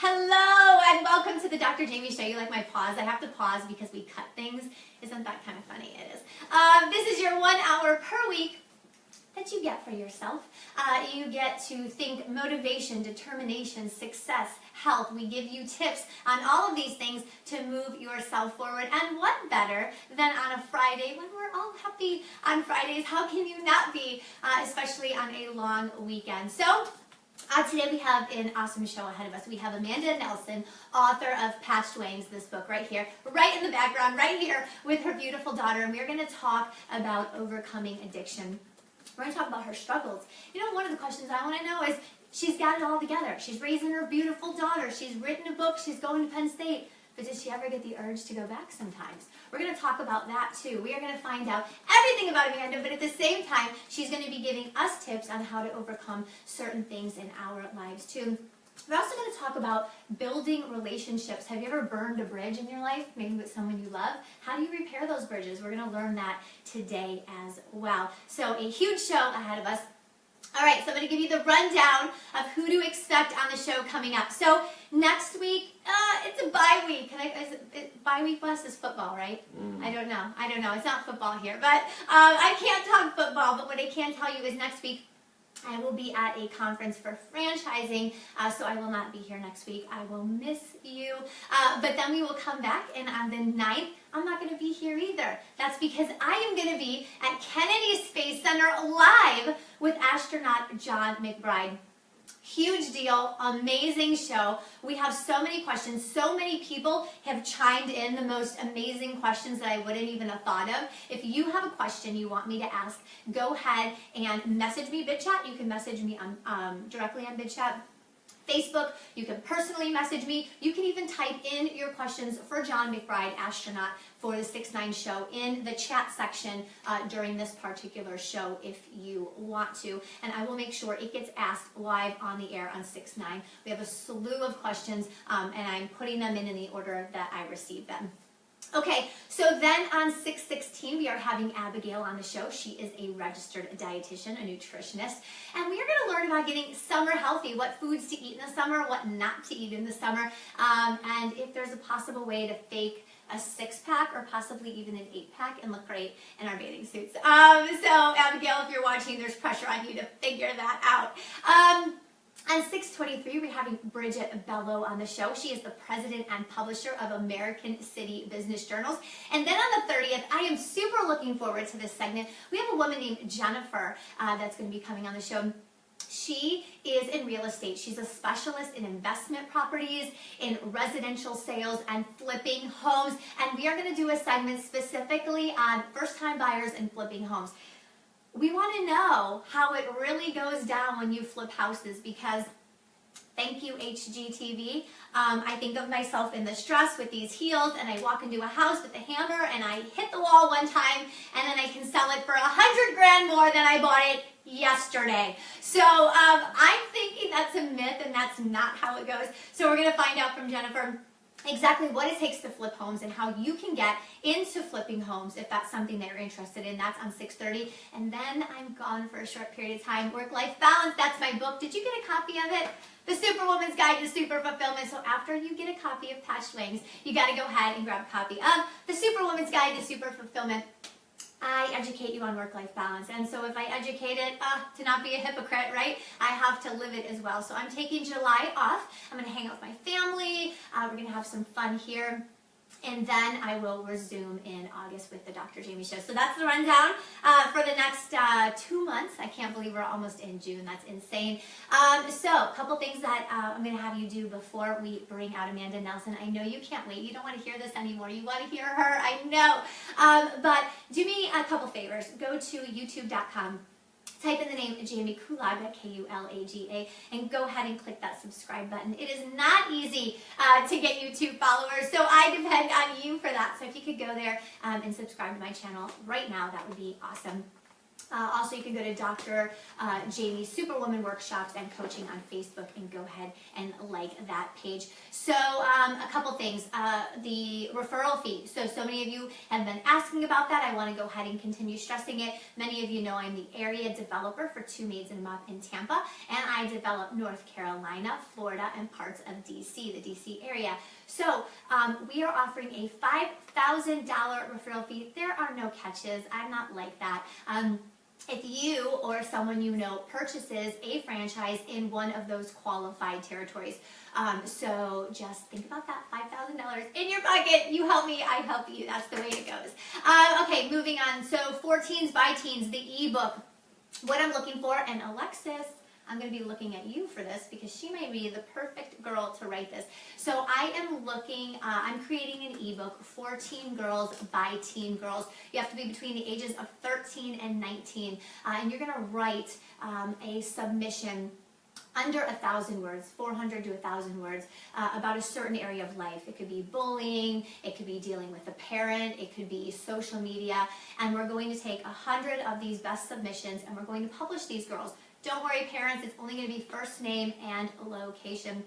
Hello and welcome to the Dr. Jaime Show. You like my pause? I have to pause because we cut things. Isn't that kind of funny? It is. This is your 1 hour per week that you get for yourself. You get to think motivation, determination, success, health. We give you tips on all of these things to move yourself forward. And what better than on a Friday when we're all happy on Fridays? How can you not be, especially on a long weekend? So, today we have an awesome show ahead of us. We have Amanda Nelson, author of Patched Wangs, this book right here, right in the background, right here with her beautiful daughter. And we're going to talk about overcoming addiction. We're going to talk about her struggles. You know, one of the questions I want to know is, she's got it all together. She's raising her beautiful daughter. She's written a book. She's going to Penn State. But does she ever get the urge to go back sometimes? We're going to talk about that too. We are going to find out everything about Amanda, but at the same time, she's going to be giving us tips on how to overcome certain things in our lives too. We're also going to talk about building relationships. Have you ever burned a bridge in your life, maybe with someone you love? How do you repair those bridges? We're going to learn that today as well. So a huge show ahead of us. All right, so I'm going to give you the rundown of who to expect on the show coming up. So next week, it's a bye week. Bye week plus is football, right? I don't know. It's not football here, but I can't talk football. But what I can tell you is next week, I will be at a conference for franchising, so I will not be here next week. I will miss you. But then we will come back, and on the 9th, I'm not going to be here either. That's because I am going to be at Kennedy Space Center live with astronaut John McBride. Huge deal, amazing show. We have so many questions. So many people have chimed in the most amazing questions that I wouldn't even have thought of. If you have a question you want me to ask, go ahead and message me BidChat. You can message me directly on BidChat. Facebook, you can personally message me. You can even type in your questions for John McBride, astronaut, for the 6-9 show in the chat section during this particular show if you want to. And I will make sure it gets asked live on the air on 6-9. We have a slew of questions, and I'm putting them in the order that I receive them. Okay, so then on 6/16, we are having Abigail on the show. She is a registered dietitian, a nutritionist, and we are going to learn about getting summer healthy, what foods to eat in the summer, what not to eat in the summer, and if there's a possible way to fake a 6-pack or possibly even an 8-pack and look great in our bathing suits. So Abigail, if you're watching, there's pressure on you to figure that out. On 6/23, we're having Bridget Bello on the show. She is the president and publisher of American City Business Journals. And then on the 30th, I am super looking forward to this segment. We have a woman named Jennifer that's going to be coming on the show. She is in real estate. She's a specialist in investment properties, in residential sales, and flipping homes. And we are going to do a segment specifically on first-time buyers and flipping homes. We want to know how it really goes down when you flip houses because, thank you HGTV, I think of myself in this dress with these heels and I walk into a house with a hammer and I hit the wall one time and then I can sell it for $100,000 more than I bought it yesterday. So I'm thinking that's a myth and that's not how it goes. So we're going to find out from Jennifer exactly what it takes to flip homes and how you can get into flipping homes if that's something that you're interested in. That's on 6:30. And then I'm gone for a short period of time. Work-Life Balance, that's my book. Did you get a copy of it? The Superwoman's Guide to Super Fulfillment. So after you get a copy of Patched Wangs, you got to go ahead and grab a copy of The Superwoman's Guide to Super Fulfillment. I educate you on work-life balance, and so if I educate it, to not be a hypocrite, right, I have to live it as well. So I'm taking July off. I'm going to hang out with my family. We're going to have some fun here. And then I will resume in August with the Dr. Jaime Show. So that's the rundown for the next 2 months. I can't believe we're almost in June. That's insane. So a couple things that I'm going to have you do before we bring out Amanda Nelson. I know you can't wait. You don't want to hear this anymore. You want to hear her. I know. But do me a couple favors. Go to youtube.com. Type in the name Jaime Kulaga, K-U-L-A-G-A, and go ahead and click that subscribe button. It is not easy to get YouTube followers, so I depend on you for that. So if you could go there and subscribe to my channel right now, that would be awesome. Also, you can go to Dr. Jamie's Superwoman Workshops and Coaching on Facebook and go ahead and like that page. So, a couple things. The referral fee. So many of you have been asking about that. I want to go ahead and continue stressing it. Many of you know I'm the area developer for Two Maids and a Mop in Tampa, and I develop North Carolina, Florida, and parts of DC, the DC area. So, we are offering a $5,000 referral fee. There are no catches. I'm not like that. If you or someone you know purchases a franchise in one of those qualified territories. So just think about that $5,000 in your pocket. You help me, I help you. That's the way it goes. Okay, moving on. So For Teens by Teens, the ebook. What I'm looking for, and Alexis, I'm going to be looking at you for this because she may be the perfect girl to write this. So I am looking, I'm creating an ebook for teen girls by teen girls. You have to be between the ages of 13 and 19. And you're going to write a submission under 1,000 words, 400 to 1,000 words, about a certain area of life. It could be bullying, it could be dealing with a parent, it could be social media, and we're going to take 100 of these best submissions and we're going to publish these girls. Don't worry, parents, it's only going to be first name and location.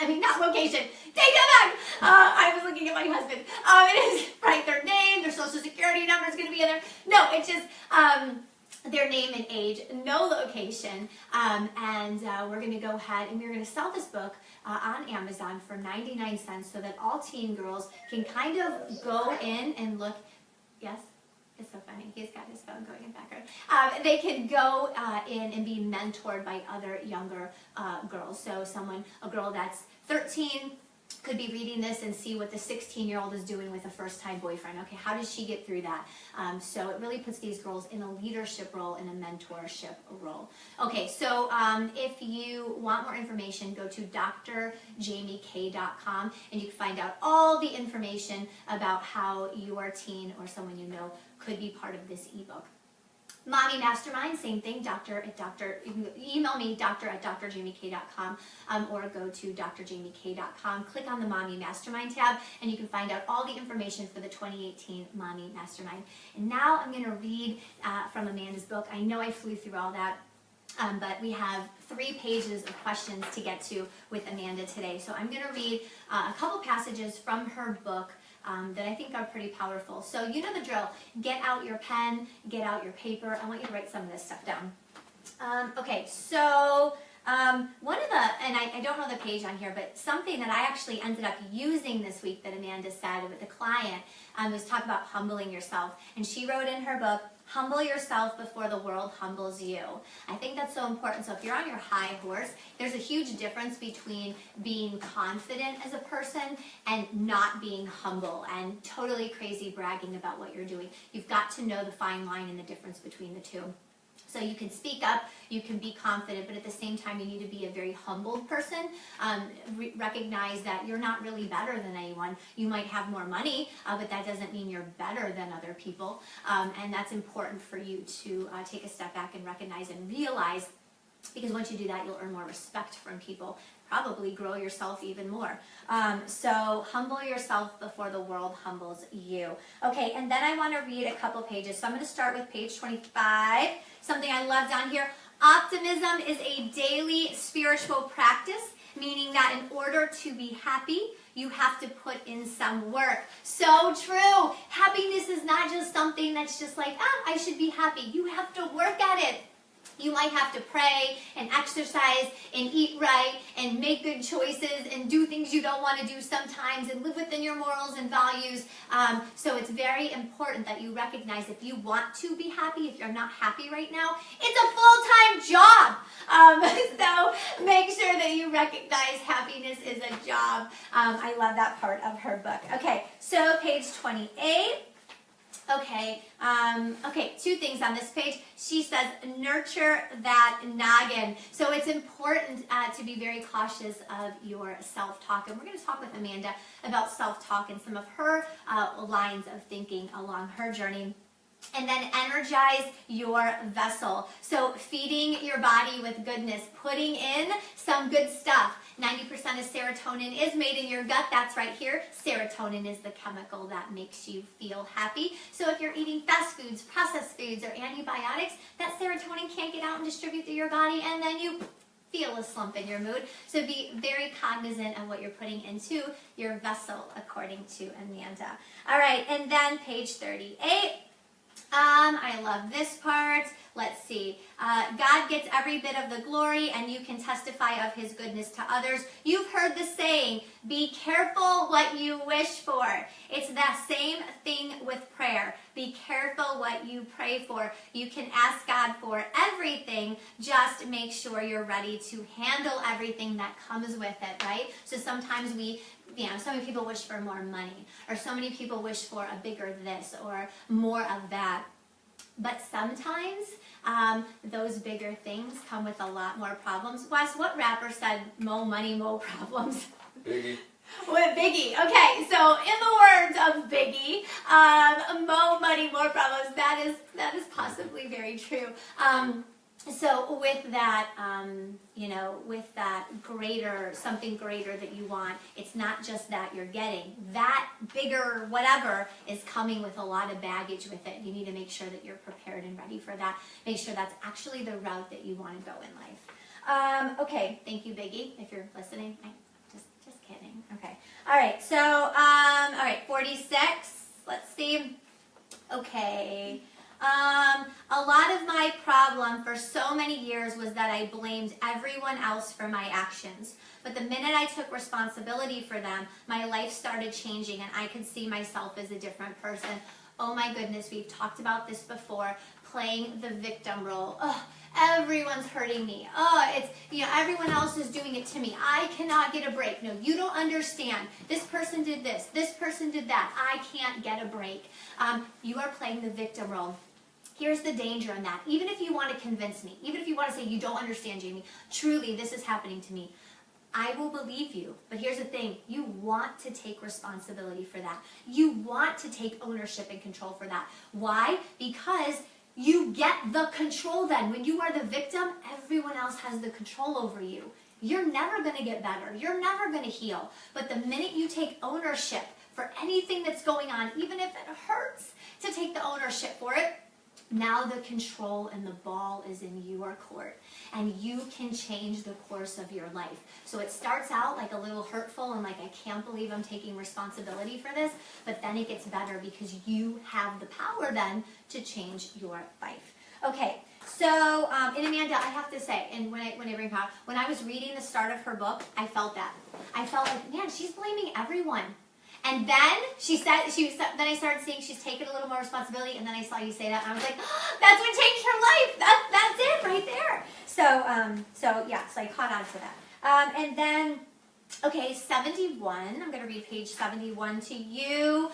I mean, not location. Take that back! I was looking at my husband. It is, right, their name, their social security number is going to be in there. No, it's just their name and age, no location. And we're going to go ahead and we're going to sell this book on Amazon for 99 cents so that all teen girls can kind of go in and look. Yes? It's so funny. He's got his phone going in the background. They can go in and be mentored by other younger girls. So a girl that's 13 could be reading this and see what the 16-year-old is doing with a first-time boyfriend. Okay, how does she get through that? So it really puts these girls in a leadership role, in a mentorship role. Okay, so if you want more information, go to drjamiek.com and you can find out all the information about how your teen or someone you know could be part of this ebook. Mommy Mastermind, same thing, you can email me, doctor@drjamiek.com, or go to drjamiek.com, click on the Mommy Mastermind tab, and you can find out all the information for the 2018 Mommy Mastermind. And now I'm going to read from Amanda's book. I know I flew through all that, but we have 3 pages of questions to get to with Amanda today. So I'm going to read a couple passages from her book that I think are pretty powerful. So you know the drill. Get out your pen, get out your paper. I want you to write some of this stuff down. Okay, so one of the, and I don't know the page on here, but something that I actually ended up using this week that Amanda said with a client was talk about humbling yourself. And she wrote in her book, humble yourself before the world humbles you. I think that's so important. So if you're on your high horse, there's a huge difference between being confident as a person and not being humble and totally crazy bragging about what you're doing. You've got to know the fine line and the difference between the two. So you can speak up, you can be confident, but at the same time you need to be a very humbled person. Recognize that you're not really better than anyone. You might have more money, but that doesn't mean you're better than other people. And that's important for you to take a step back and recognize and realize, because once you do that, you'll earn more respect from people. Probably grow yourself even more. So humble yourself before the world humbles you. Okay, and then I want to read a couple pages. So I'm going to start with page 25. Something I love down here. Optimism is a daily spiritual practice, meaning that in order to be happy, you have to put in some work. So true. Happiness is not just something that's just like, I should be happy. You have to work at it. You might have to pray and exercise and eat right and make good choices and do things you don't want to do sometimes and live within your morals and values. So it's very important that you recognize if you want to be happy, if you're not happy right now, it's a full-time job. So make sure that you recognize happiness is a job. I love that part of her book. Okay, so page 28. Okay, 2 things on this page. She says, nurture that noggin. So it's important to be very cautious of your self-talk. And we're going to talk with Amanda about self-talk and some of her lines of thinking along her journey. And then energize your vessel. So feeding your body with goodness, putting in some good stuff. 90% of serotonin is made in your gut. That's right here. Serotonin is the chemical that makes you feel happy. So if you're eating fast foods, processed foods, or antibiotics, that serotonin can't get out and distribute through your body, and then you feel a slump in your mood. So be very cognizant of what you're putting into your vessel, according to Amanda. All right, and then page 38. I love this part. Let's see. God gets every bit of the glory, and you can testify of his goodness to others. You've heard the saying, be careful what you wish for. It's that same thing with prayer. Be careful what you pray for. You can ask God for everything. Just make sure you're ready to handle everything that comes with it, right? So sometimes so many people wish for more money, or so many people wish for a bigger this or more of that. But sometimes those bigger things come with a lot more problems. Wes, what rapper said, "Mo money, mo problems"? Biggie. With Biggie. Okay, so in the words of Biggie, mo money, more problems. That is possibly very true. So with that, with that something greater that you want, it's not just that you're getting. That bigger whatever is coming with a lot of baggage with it. You need to make sure that you're prepared and ready for that. Make sure that's actually the route that you want to go in life. Okay, thank you, Biggie, if you're listening. Just kidding. Okay. All right, so, all right, 46. Let's see. Okay. A lot of my problem for so many years was that I blamed everyone else for my actions. But the minute I took responsibility for them, my life started changing and I could see myself as a different person. Oh my goodness, we've talked about this before, playing the victim role. Oh, everyone's hurting me. Oh, it's, everyone else is doing it to me. I cannot get a break. No, you don't understand. This person did this. This person did that. I can't get a break. You are playing the victim role. Here's the danger in that. Even if you want to convince me, even if you want to say you don't understand, Jamie, truly this is happening to me, I will believe you. But here's the thing. You want to take responsibility for that. You want to take ownership and control for that. Why? Because you get the control then. When you are the victim, everyone else has the control over you. You're never going to get better. You're never going to heal. But the minute you take ownership for anything that's going on, even if it hurts to take the ownership for it, now the control and the ball is in your court, and you can change the course of your life. So it starts out like a little hurtful and like, I can't believe I'm taking responsibility for this, but then it gets better because you have the power then to change your life. Okay, so, and Amanda, I have to say, and when I bring power, when I was reading the start of her book, I felt that. I felt like, man, she's blaming everyone. And then then I started seeing she's taken a little more responsibility, and then I saw you say that, and I was like, oh, that's what changed her life. That's it right there. So I caught on to that. And then, okay, 71. I'm going to read page 71 to you.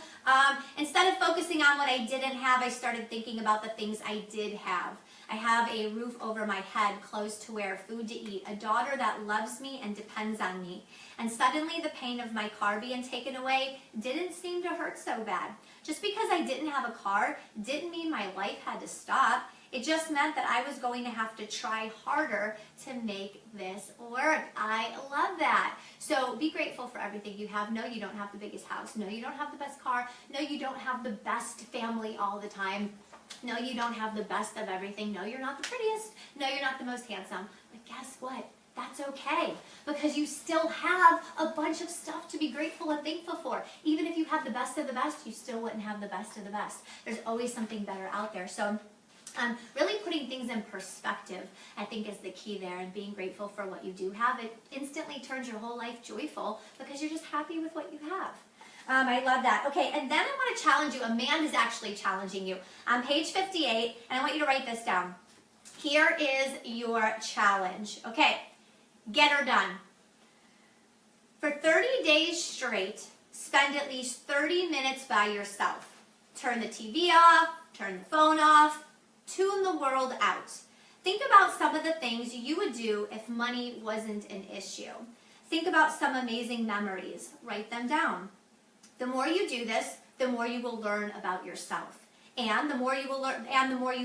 Instead of focusing on what I didn't have, I started thinking about the things I did have. I have a roof over my head, clothes to wear, food to eat, a daughter that loves me and depends on me. And suddenly the pain of my car being taken away didn't seem to hurt so bad. Just because I didn't have a car didn't mean my life had to stop. It just meant that I was going to have to try harder to make this work. I love that. So be grateful for everything you have. No, you don't have the biggest house. No, you don't have the best car. No, you don't have the best family all the time. No, you don't have the best of everything. No, you're not the prettiest. No, you're not the most handsome. But guess what? That's okay, because you still have a bunch of stuff to be grateful and thankful for. Even if you have the best of the best, you still wouldn't have the best of the best. There's always something better out there. So really putting things in perspective, I think, is the key there, and being grateful for what you do have. It instantly turns your whole life joyful because you're just happy with what you have. I love that. Okay, and then I want to challenge you. Amanda's actually challenging you. On page 58, and I want you to write this down. Here is your challenge. Okay, get her done. For 30 days straight, spend at least 30 minutes by yourself. Turn the TV off, turn the phone off, tune the world out. Think about some of the things you would do if money wasn't an issue. Think about some amazing memories. Write them down. The more you do this, the more you will learn about yourself. And the more you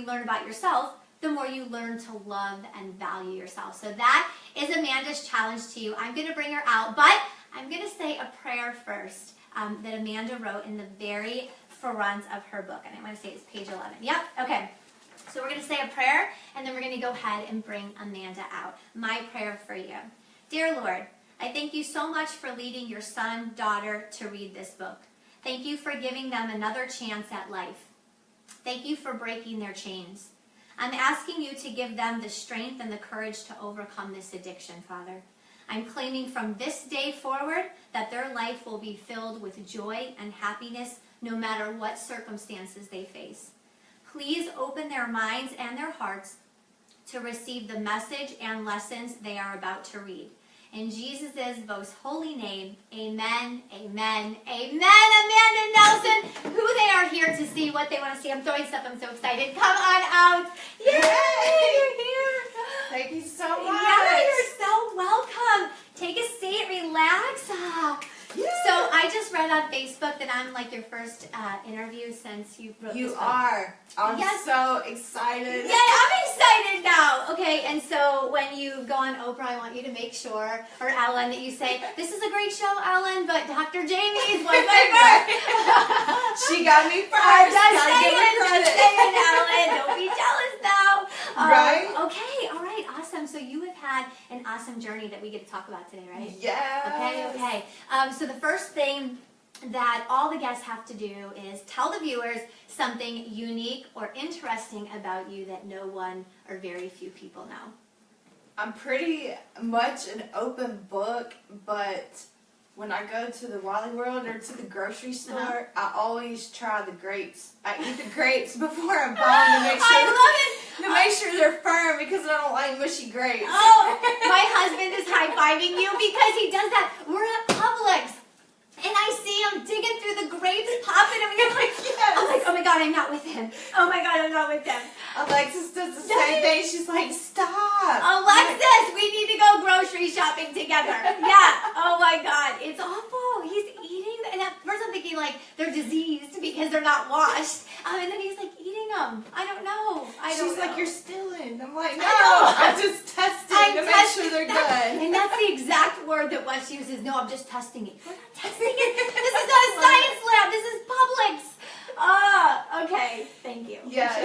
learn about yourself, the more you learn to love and value yourself. So that is Amanda's challenge to you. I'm going to bring her out, but I'm going to say a prayer first that Amanda wrote in the very front of her book. And I'm going to say it's page 11. Yep, okay. So we're going to say a prayer, and then we're going to go ahead and bring Amanda out. My prayer for you. Dear Lord, I thank you so much for leading your son, daughter to read this book. Thank you for giving them another chance at life. Thank you for breaking their chains. I'm asking you to give them the strength and the courage to overcome this addiction, Father. I'm claiming from this day forward that their life will be filled with joy and happiness no matter what circumstances they face. Please open their minds and their hearts to receive the message and lessons they are about to read. In Jesus' most holy name, amen, amen, amen. Amanda Nelson, who they are here to see, what they want to see. I'm throwing stuff. I'm so excited. Come on out. Yay, you're here. Thank you so much. Yeah, you're so welcome. Take a seat, relax. Yeah. So I just read on Facebook that I'm like your first interview since you wrote this book. You are. I'm Yes. so excited. Yeah, I'm excited now. Okay, and so when you go on Oprah, I want you to make sure, or Ellen, that you say, this is a great show, Ellen, but Dr. Jamie's was my first. She got me first. I'm just Gotta give her credit. saying, Ellen. Don't be jealous now. Right? Okay, all right, awesome. So you have had an awesome journey that we get to talk about today, right? Yeah. Okay. So the first thing that all the guests have to do is tell the viewers something unique or interesting about you that no one or very few people know. I'm pretty much an open book, but when I go to the Wally World or to the grocery store, I always try the grapes. I eat the grapes before I buy them to make sure. I love it. To make sure they're firm because I don't like mushy grapes. Oh, my husband is high-fiving you because he does that. We're at Publix. And I see him digging through the grapes, popping them, and you're like, Yes. I'm like, oh my God, I'm not with him. Oh my God, I'm not with him. Alexis does the same thing. She's like, stop. Alexis, we need to go grocery shopping together. Yeah. Oh my God, it's awful. He's eating, and at first I'm thinking like they're diseased because they're not washed. And then he's like eating them. I don't know. She's like, you're stealing. I'm like, no, know. I'm just testing to make sure they're good. And that's the exact word that Wes uses. No, I'm just testing it. We're not testing it. This is not a science lab. This is Publix. Okay. Thank you. Yes.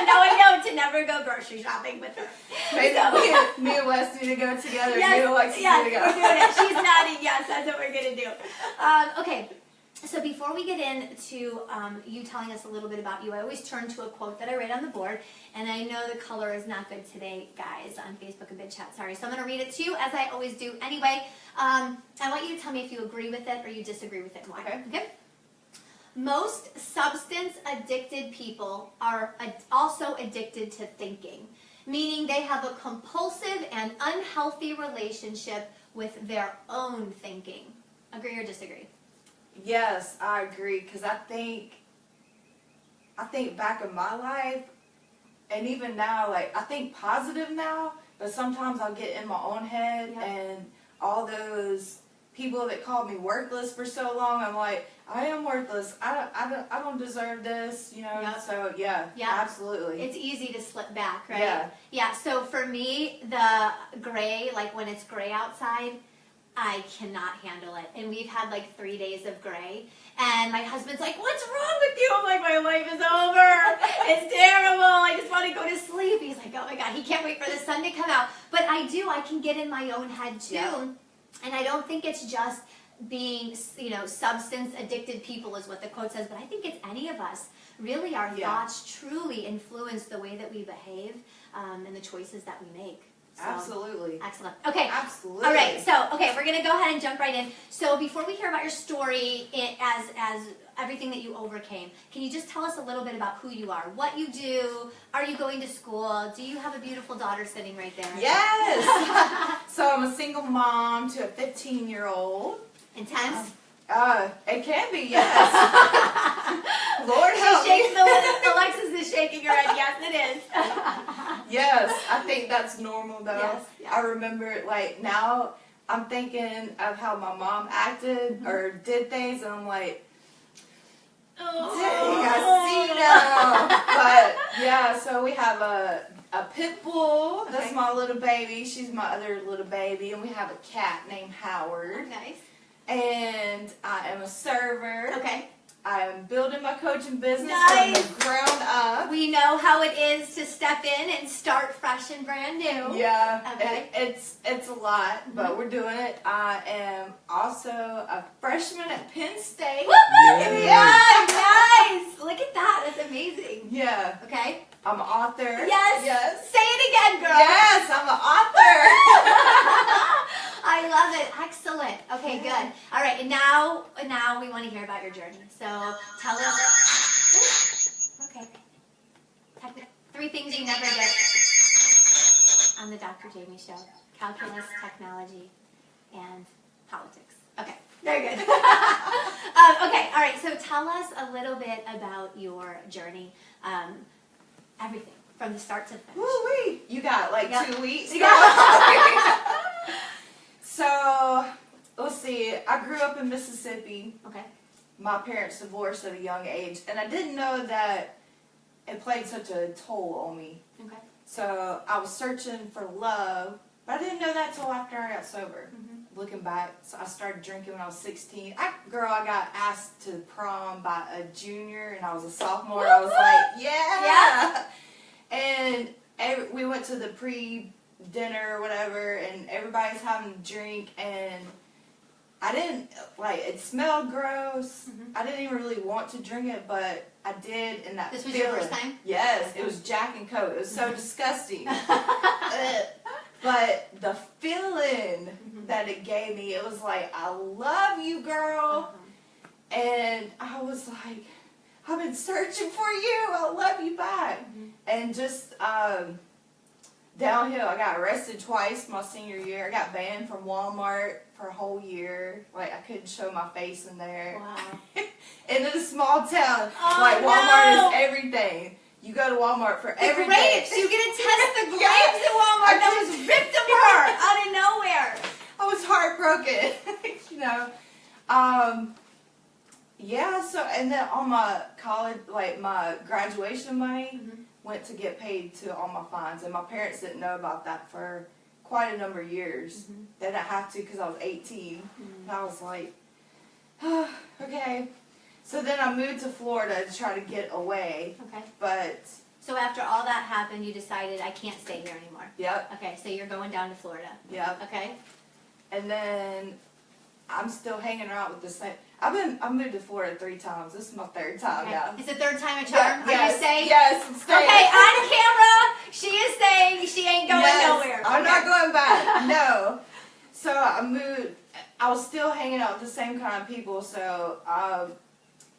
Now I know to never go grocery shopping with her. Maybe me and Wes need to go together. Yes, Me and Alexis yes, need to go. we're doing it. She's nodding. Yes, that's what we're going to do. Okay. So before we get into you telling us a little bit about you, I always turn to a quote that I read on the board, and I know the color is not good today, guys, on Facebook and Big Chat. Sorry. So I'm going to read it to you, as I always do anyway. I want you to tell me if you agree with it or you disagree with it and why. Okay? Most substance-addicted people are also addicted to thinking, meaning they have a compulsive and unhealthy relationship with their own thinking. Agree or disagree? Yes, I agree. Because I think back in my life, and even now, like I think positive now, but sometimes I'll get in my own head, and all those people that called me worthless for so long, I'm like, I am worthless. I don't deserve this, you know. Yep. So yeah, absolutely. It's easy to slip back, right? Yeah. Yeah. So for me, the gray, like when it's gray outside, I cannot handle it. And we've had like 3 days of gray. And my husband's like, what's wrong with you? I'm like, my life is over. It's terrible. I just want to go to sleep. He's like, oh my God, he can't wait for the sun to come out. But I can get in my own head too. Yeah. And I don't think it's just being, substance addicted people is what the quote says, but I think it's any of us. Really, our thoughts truly influence the way that we behave and the choices that we make. So, absolutely. Excellent. Okay. Absolutely. All right. So, we're going to go ahead and jump right in. So, before we hear about your story as everything that you overcame, can you just tell us a little bit about who you are, what you do? Are you going to school? Do you have a beautiful daughter sitting right there? Yes. So I'm a single mom to a 15-year-old. Intense? It can be, yes. Lord help me. Alexis is shaking her head. Yes, it is. Yes, I think that's normal though. Yes, yes. I remember, like, now I'm thinking of how my mom acted or did things, and I'm like, Dang, I see now. But yeah, so we have a pit bull. That's Okay. my little baby. She's my other little baby, and we have a cat named Oh, Howard. nice. And I am a server. Okay. I am building my coaching business Nice. from the ground up. We know how it is to step in and start fresh and brand new. Yeah, Okay. it's a lot, but we're doing it. I am also a freshman at Penn State. Woo-hoo! Yeah. Nice. Look at that. That's amazing. Yeah, Okay. I'm an author. Yes. Yes. Say it again, girl. Yes, I'm an author. I love it. Excellent. Okay, good. All right, and now we want to hear about your journey. So tell us. Ooh, okay. 3 things you never get on the Dr. Jaime Show: calculus, technology, and politics. Okay, very good. Okay, all right. So tell us a little bit about your journey. Everything from the start to the finish. Woo-wee. You got like Yep. 2 weeks. Yeah. So, let's see. I grew up in Mississippi. Okay. My parents divorced at a young age, and I didn't know that it played such a toll on me. Okay. So, I was searching for love, but I didn't know that till after I got sober. Mm-hmm. Looking back, so I started drinking when I was 16. I got asked to prom by a junior, and I was a sophomore. I was like, yeah. And we went to the pre-dinner or whatever, and everybody's having a drink, and I didn't, it smelled gross. Mhm. I didn't even really want to drink it, but I did, and that This was feeling. your first time? Yes, it was Jack and Coke. It was so disgusting. Ugh. But the feeling that it gave me, it was like, I love you, girl. Uh-huh. And I was like, I've been searching for you. I love you back. Mhm. And just downhill. I got arrested twice my senior year. I got banned from Walmart for a whole year. I couldn't show my face in there. Wow. And in a small town, Oh, Walmart no. is everything. You go to Walmart for The everything. grapes! You get to test the grapes Yeah. at Walmart I that was ripped apart out of nowhere. I was heartbroken, you know. Yeah, so, and then all my college, my graduation money went to get paid to all my fines. And my parents didn't know about that for quite a number of years. They didn't have to because I was 18. And I was like, okay. So then I moved to Florida to try to get away. Okay. But, So after all that happened, you decided, I can't stay here anymore. yep, Okay, so you're going down to Florida. yep. Okay? And then I'm still hanging out with the same. I moved to Florida 3 times. This is my 3rd time Okay. now. It's the 3rd time a charm? Are yes, you saying? Yes, I'm staying. Okay, on camera, she is saying she ain't going Yes, nowhere. I'm Okay. not going back. No. So I moved. I was still hanging out with the same kind of people. So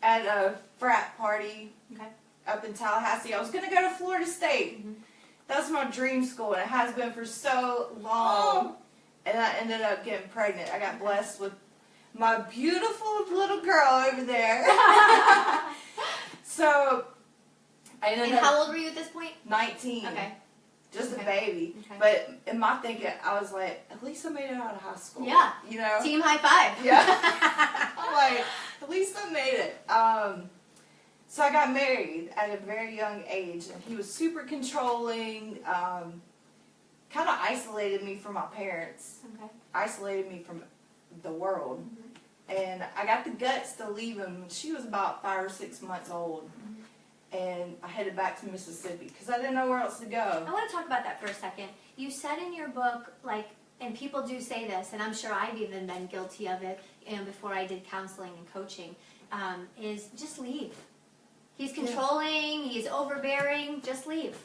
at a frat party Okay. up in Tallahassee, I was going to go to Florida State. That's my dream school, and it has been for so long. Oh. And I ended up getting pregnant. I got blessed with my beautiful little girl over there. So I ended And up how old were you at this point? 19. Okay. Just a Okay. baby. Okay. But in my thinking, I was like, at least I made it out of high school. Yeah. You know? Team high five. Yeah. I'm like, at least I made it. So I got married at a very young age, and he was super controlling, kind of isolated me from my parents, Okay. isolated me from the world. And I got the guts to leave him when she was about 5 or 6 months old. And I headed back to Mississippi because I didn't know where else to go. I want to talk about that for a second. You said in your book, and people do say this, and I'm sure I've even been guilty of it, before I did counseling and coaching, is just leave. He's controlling, he's overbearing, just leave.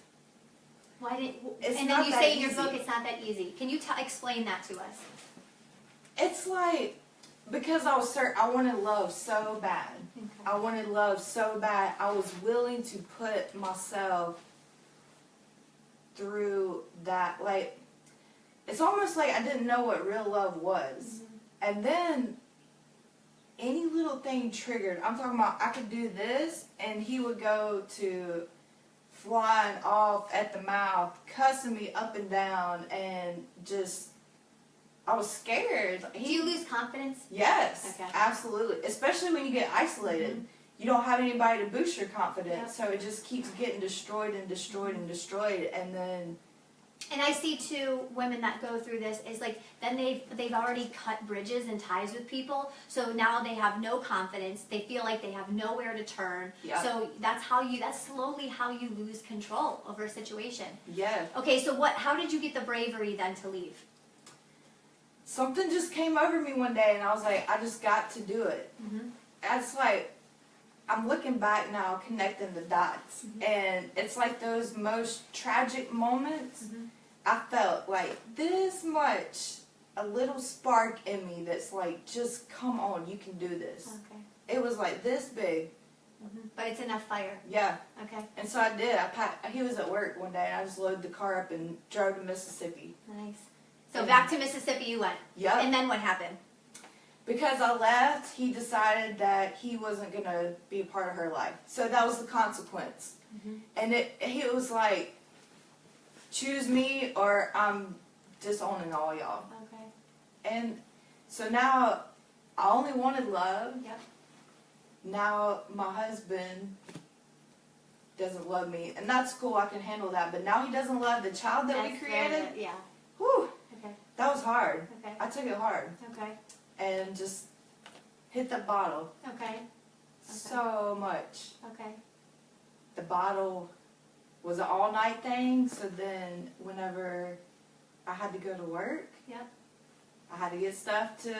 Why didn't? It's and not then you that say in your easy. book it's not that easy. Can you explain that to us? It's like, because I wanted love so bad. Okay. I wanted love so bad. I was willing to put myself through that. It's almost like I didn't know what real love was. And then any little thing triggered. I'm talking about I could do this, and he would go to flying off at the mouth, cussing me up and down, and just, I was scared. Do you lose confidence? Yes, Okay. absolutely. Especially when you get isolated. you don't have anybody to boost your confidence. Yep. So it just keeps getting destroyed and destroyed and destroyed. And then... And I see too, women that go through this is like, then they've already cut bridges and ties with people, so now they have no confidence, they feel like they have nowhere to turn. Yeah. So that's slowly how you lose control over a situation. Yeah. Okay, so how did you get the bravery then to leave? Something just came over me one day and I was like, I just got to do it. Mm-hmm. That's like, I'm looking back now, connecting the dots. Mm-hmm. And it's like those most tragic moments, Mm-hmm. I felt like this much, a little spark in me that's like, just come on, you can do this. Okay. It was like this big. Mm-hmm. But it's enough fire. Yeah. Okay. And so I did. He was at work one day and I just loaded the car up and drove to Mississippi. Nice. So back to Mississippi you went. Yep. And then what happened? Because I left, he decided that he wasn't going to be a part of her life. So that was the consequence. Mm-hmm. And he was like, choose me or I'm disowning all y'all. Okay. And so now I only wanted love. Yep. Now my husband doesn't love me. And that's cool, I can handle that. But now he doesn't love the child that we That's created. very good. Yeah. Whew, Okay. that was hard. Okay. I took it hard. Okay. And just hit the bottle. Okay. So much. Okay. The bottle was an all-night thing, so then whenever I had to go to work, Yep. I had to get stuff to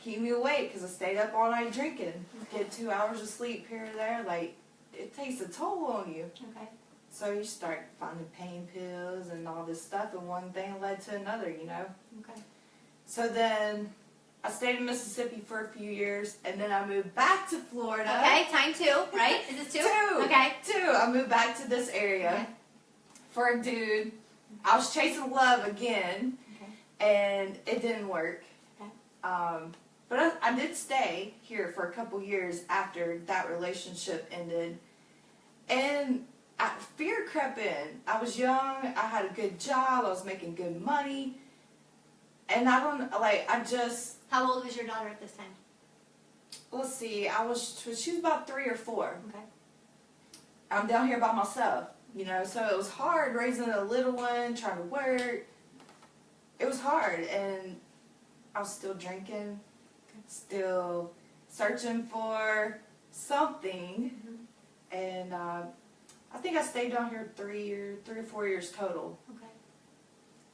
keep me awake because I stayed up all night drinking. Okay. Get 2 hours of sleep here or there, like, it takes a toll on you. Okay. So you start finding pain pills and all this stuff, and one thing led to another, you know? Okay. So then I stayed in Mississippi for a few years, and then I moved back to Florida. Okay, time 2, right? Is this 2? Two. Okay. 2. I moved back to this area Okay. for a dude. I was chasing love again, Okay. and it didn't work. Okay. But I did stay here for a couple years after that relationship ended. And fear crept in. I was young, I had a good job, I was making good money. And How old was your daughter at this time? let's see, she was about 3 or 4. Okay. I'm down here by myself, you know, so it was hard raising a little one, trying to work. It was hard, and I was still drinking, still searching for something, Mm-hmm. and I think I stayed down here 3 or 4 years total. Okay.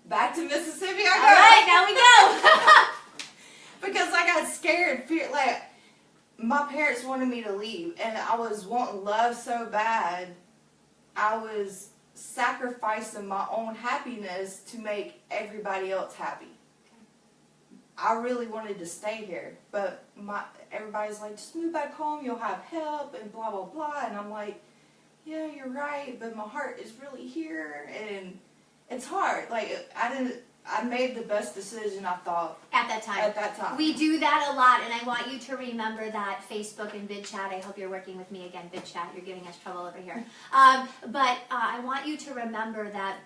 Back to Mississippi All I right, now we go. go! Because I got scared, like, my parents wanted me to leave, and I was wanting love so bad, I was sacrificing my own happiness to make everybody else happy. I really wanted to stay here, but everybody's like, just move back home, you'll have help, and blah, blah, blah, and I'm like, yeah, you're right, but my heart is really here, and it's hard. Like, I made the best decision, I thought, At that time. at that time. We do that a lot, and I want you to remember that Facebook and VidChat. I hope you're working with me again, VidChat. You're giving us trouble over here. But I want you to remember that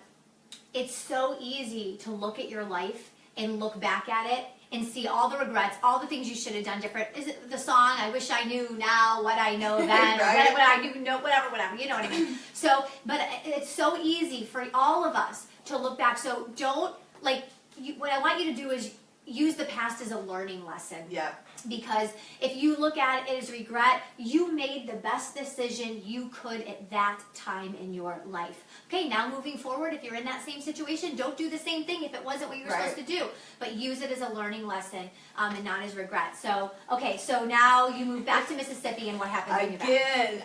it's so easy to look at your life and look back at it and see all the regrets, all the things you should have done different. Is it the song, I wish I knew now what I know then, Right. or what I do know, whatever, you know what I mean. So, but it's so easy for all of us to look back. So don't, what I want you to do is use the past as a learning lesson. Yeah. Because if you look at it as regret, you made the best decision you could at that time in your life. Okay, now moving forward, if you're in that same situation, don't do the same thing if it wasn't what you were supposed to do. But use it as a learning lesson and not as regret. So, okay, so now you move back to Mississippi, and what happened when you're back?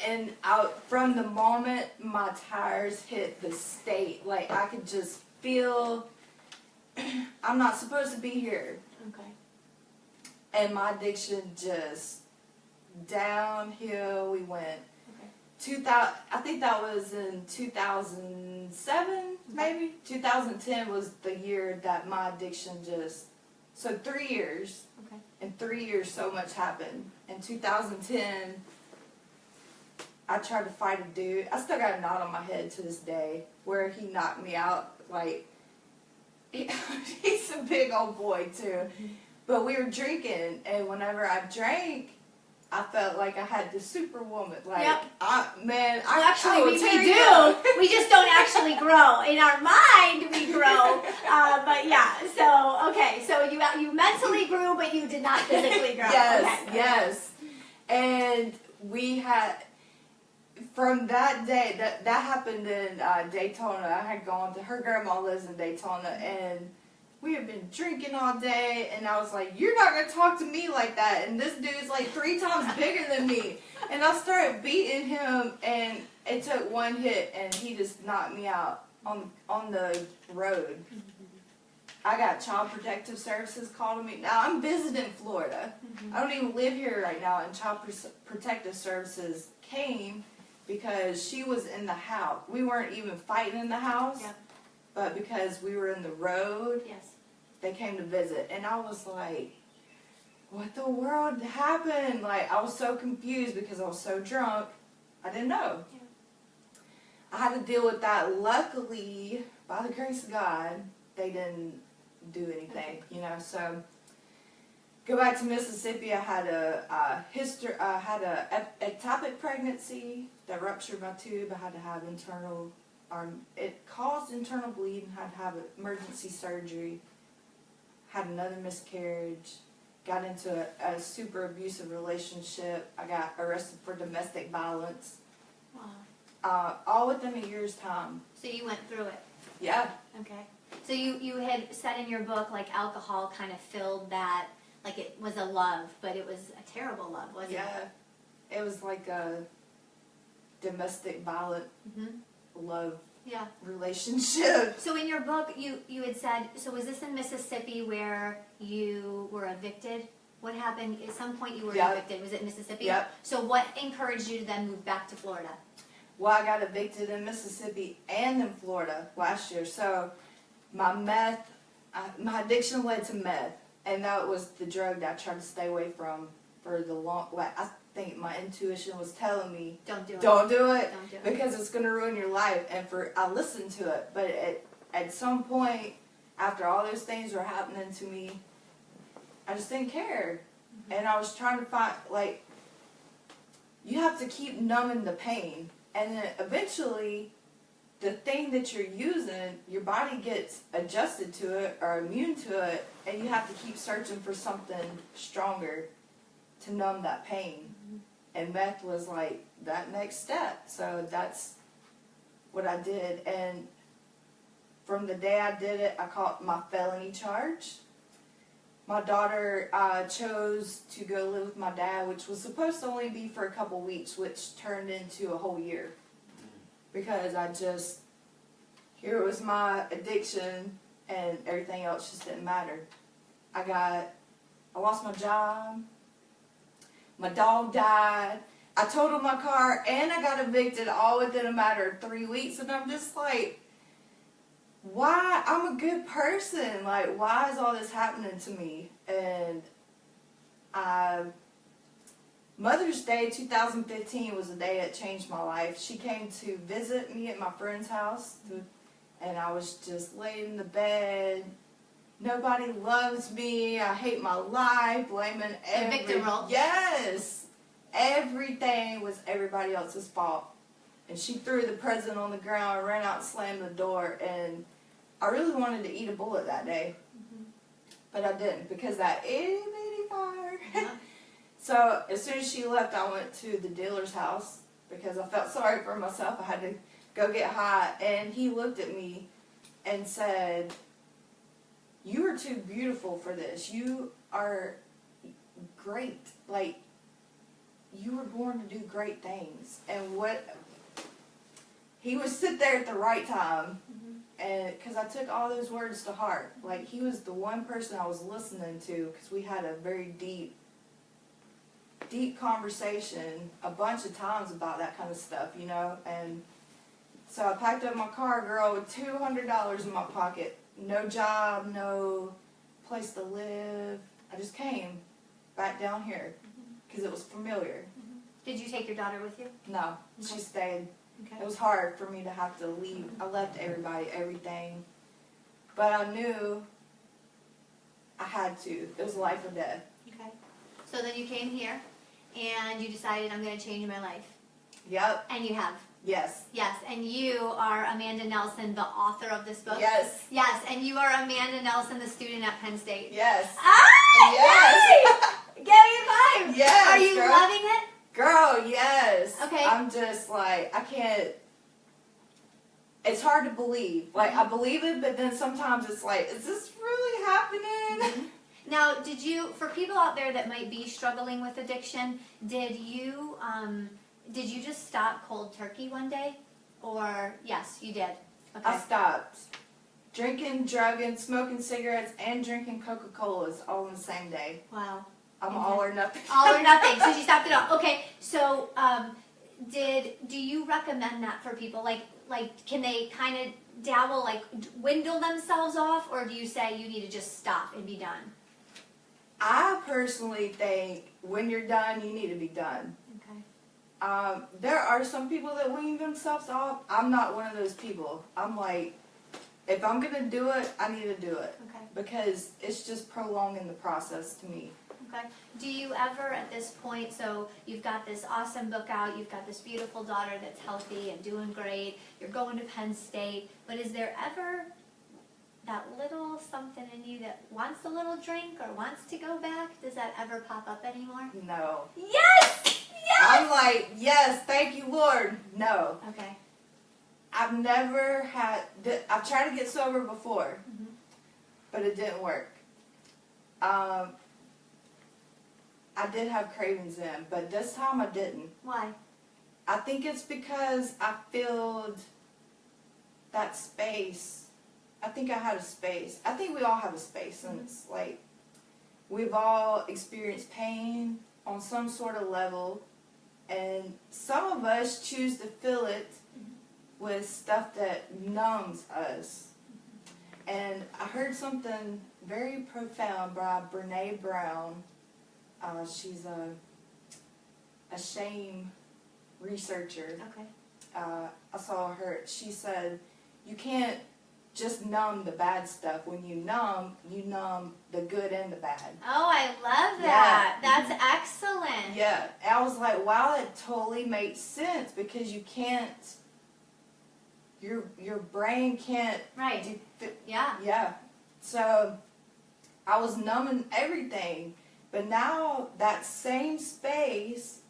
Again, from the moment my tires hit the state, like I could just feel I'm not supposed to be here. Okay. And my addiction just downhill we went. Okay. 2000, I think that was in 2007, maybe? 2010 was the year that my addiction so 3 years. Okay. In 3 years, so much happened. In 2010, I tried to fight a dude. I still got a knot on my head to this day where he knocked me out. Like, he's a big old boy, too. But we were drinking, and whenever I drank, I felt like I had the superwoman. Like, Yep. I Actually, will we take do. you. We just don't actually grow. In our mind, we grow. But yeah, so, okay. So you mentally grew, but you did not physically grow. Yes, Okay. yes. And we had, from that day, that happened in Daytona. I had gone to, her grandma lives in Daytona, and we had been drinking all day, and I was like, you're not going to talk to me like that, and this dude's like 3 times bigger than me. And I started beating him, and it took one hit, and he just knocked me out on the road. I got Child Protective Services calling me. Now, I'm visiting Florida. I don't even live here right now, and Child Protective Services came because she was in the house. We weren't even fighting in the house, Yeah. but because we were in the road, Yes. they came to visit. And I was like, what the world happened? Like, I was so confused because I was so drunk. I didn't know. Yeah. I had to deal with that. Luckily, by the grace of God, they didn't do anything, you know. So, go back to Mississippi. I had a ectopic pregnancy that ruptured my tube. I had to have it caused internal bleeding. Had to have emergency surgery. Had another miscarriage. Got into a super abusive relationship. I got arrested for domestic violence. Wow. All within a year's time. So you went through it. Yeah. Okay. So you had said in your book, like, alcohol kind of filled that, like it was a love, but it was a terrible love, wasn't it? Yeah. It was like a domestic violent love Yeah. relationship. So in your book, you had said, so was this in Mississippi where you were evicted? What happened? At some point you were Yep. evicted. Was it Mississippi? Yep. So what encouraged you to then move back to Florida? Well, I got evicted in Mississippi and in Florida last year. So my addiction led to meth. And that was the drug that I tried to stay away from for the long, I think my intuition was telling me, Don't do it. don't do it, Don't do it. because it's going to ruin your life. And I listened to it, but at some point, after all those things were happening to me, I just didn't care. And I was trying to find, like, you have to keep numbing the pain. And then eventually, the thing that you're using, your body gets adjusted to it or immune to it, and you have to keep searching for something stronger to numb that pain. And meth was like that next step. So that's what I did. And from the day I did it, I caught my felony charge. My daughter chose to go live with my dad, which was supposed to only be for a couple weeks, which turned into a whole year. Because here was my addiction, and everything else just didn't matter. I lost my job. My dog died. I totaled my car, and I got evicted all within a matter of 3 weeks. And I'm just like, why? I'm a good person. Like, why is all this happening to me? And Mother's Day 2015 was the day that changed my life. She came to visit me at my friend's house, and I was just laying in the bed. Nobody loves me. I hate my life. Blaming victim role. Yes. Everything was everybody else's fault. And she threw the present on the ground, ran out and slammed the door, and I really wanted to eat a bullet that day. But I didn't, because that itty bitty fire. Yeah. So as soon as she left, I went to the dealer's house because I felt sorry for myself. I had to go get high. And he looked at me and said, "You are too beautiful for this. You are great. Like, you were born to do great things." And he would sit there at the right time. And because I took all those words to heart. Like, he was the one person I was listening to, because we had a very deep conversation a bunch of times about that kind of stuff, you know. And so I packed up my car, girl, with $200 in my pocket. No job, no place to live. I just came back down here because it was familiar. Did you take your daughter with you? No, she stayed. Okay. It was hard for me to have to leave. I left everybody, everything. But I knew I had to. It was life or death. Okay. So then you came here, and you decided, I'm going to change my life. Yep. And you have. Yes. Yes, and you are Amanda Nelson, the author of this book. Yes. Yes, and you are Amanda Nelson, the student at Penn State. Yes. Ah! Yes. Yay! Give me a 5. Yes, Are you girl. loving it? Girl, yes. Okay. I'm just like, I can't. It's hard to believe. Like, I believe it, but then sometimes it's like, is this really happening? Now, for people out there that might be struggling with addiction, did you just stop cold turkey one day? Or, yes, you did. Okay. I stopped drinking, drugging, smoking cigarettes, and drinking Coca-Colas all in the same day. Wow. I'm Okay. all or nothing. All or nothing. So she stopped it all. Okay. So, do you recommend that for people? Like, can they kind of dabble, like, dwindle themselves off, or do you say you need to just stop and be done? I personally think when you're done, you need to be done. Okay. There are some people that wean themselves off. I'm not one of those people. I'm like, if I'm going to do it, I need to do it. Okay. Because it's just prolonging the process to me. Okay. Do you ever at this point, so you've got this awesome book out, you've got this beautiful daughter that's healthy and doing great, you're going to Penn State, but is there ever that little something in you that wants a little drink or wants to go back? Does that ever pop up anymore? No. Yes! Yes! I'm like, yes, thank you, Lord. No. Okay. I've never had, I've tried to get sober before, Mm-hmm. but it didn't work. I did have cravings then, but this time I didn't. Why? I think it's because I filled that space. I think I had a space. I think we all have a space, and it's like we've all experienced pain on some sort of level, and some of us choose to fill it with stuff that numbs us. And I heard something very profound by Brene Brown. She's a shame researcher. Okay. I saw her, she said, you can't just numb the bad stuff. When you numb the good and the bad. Oh, I love that. Yeah. That's excellent. Yeah. And I was like, wow, it totally makes sense, because you can't, your brain can't. Right. Yeah. Yeah. So I was numbing everything. But now that same space,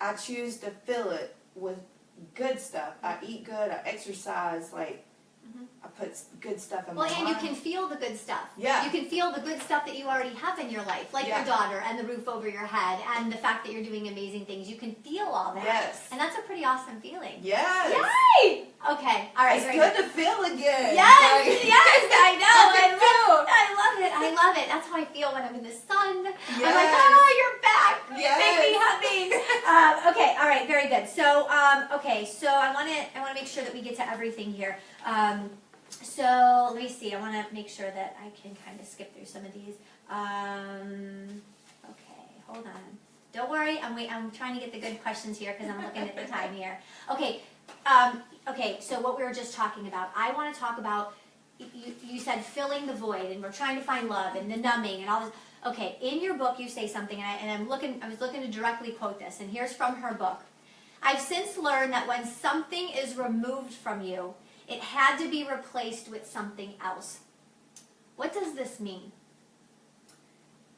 I choose to fill it with good stuff. I eat good, I exercise, like, I put good stuff in my Well, and mind. you can feel the good stuff. Yeah. You can feel the good stuff that you already have in your life, like Yeah. your daughter and the roof over your head and the fact that you're doing amazing things. You can feel all that. Yes. And that's a pretty awesome feeling. Yes. Yay! Okay. All right. It's very good to feel again. Yes, Like- yes, I know. I love it. I love it. That's how I feel when I'm in the sun. I'm like, Yes. oh, you're back. Yes. Make me happy. Okay, all right, very good. So, so I want to make sure that we get to everything here. So let me see. I want to make sure that I can kind of skip through some of these. Okay, hold on. Don't worry. I'm trying to get the good questions here because I'm looking at the time here. Okay. Okay. So what we were just talking about. I want to talk about. You said filling the void, and we're trying to find love, and the numbing, and all this. Okay. In your book, you say something, and I was looking to directly quote this, and here's from her book. I've since learned that when something is removed from you, it had to be replaced with something else. What does this mean?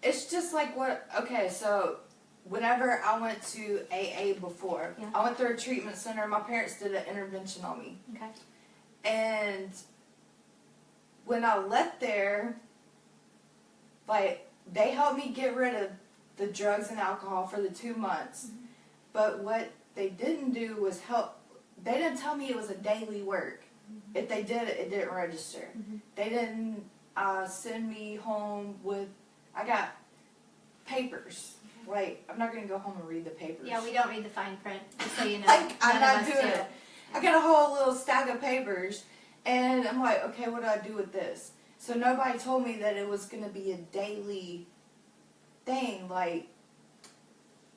It's just like okay, so whenever I went to AA before, Yeah. I went through a treatment center. My parents did an intervention on me. Okay. And when I left there, like, they helped me get rid of the drugs and alcohol for the 2 months. Mm-hmm. But what they didn't do was help. They didn't tell me it was a daily work. Mm-hmm. If they did it, it didn't register. Mm-hmm. They didn't send me home with, I got papers. Like, I'm not going to go home and read the papers. Yeah, we don't read the fine print, just so you know. Like, I'm None of not us doing do. it. I got a whole little stack of papers, and I'm like, okay, what do I do with this? So nobody told me that it was going to be a daily thing. Like,